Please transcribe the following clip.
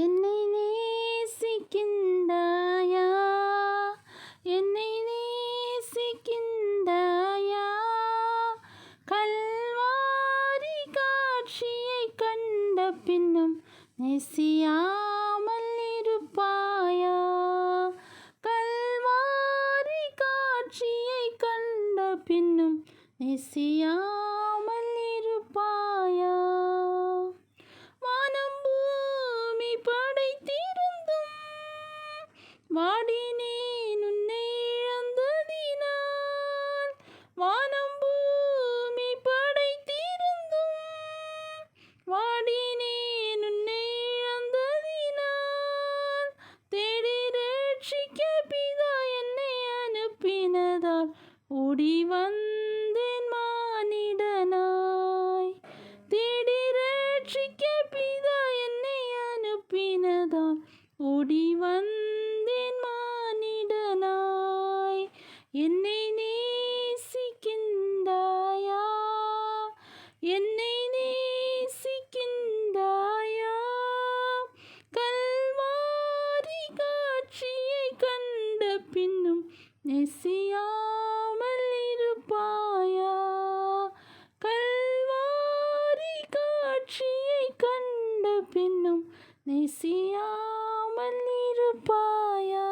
என்னை நேசிக்கின்றாயா? என்னை நேசிக்கின்றாயா? கல்வாரி காட்சியைக் கண்ட பின்னும் நேசியாமல் இருப்பாயா? கல்வாரி காட்சியைக் கண்ட பின்னும் நேசியாமல் இருப்பாயா? வானம் பூமி படைத்திருந்தும் வாடினேன் உன்னை இழந்ததினால். வானம் பூமி படைத்திருந்தும் வாடினேன் உன்னை இழந்ததினால். தேடி ரட்சிக்க பிதா என்னை அனுப்பினதால் ஓடி வந்தேன் மானிடனாய். தேடி ரட்சிக்க பிதா என்னை அனுப்பினதால் ஓடி வந்தேன் மானிடனாய். என்னை நேசிக்கின்றாயா? என்னை நேசிக்கின்றாயா? கல்வாரி காட்சியைக் கண்ட பின்னும் நேசியாமல் இருப்பாயா? கல்வாரி காட்சியைக் கண்ட பின்னும் நேசியாமல் இருப்பாயா?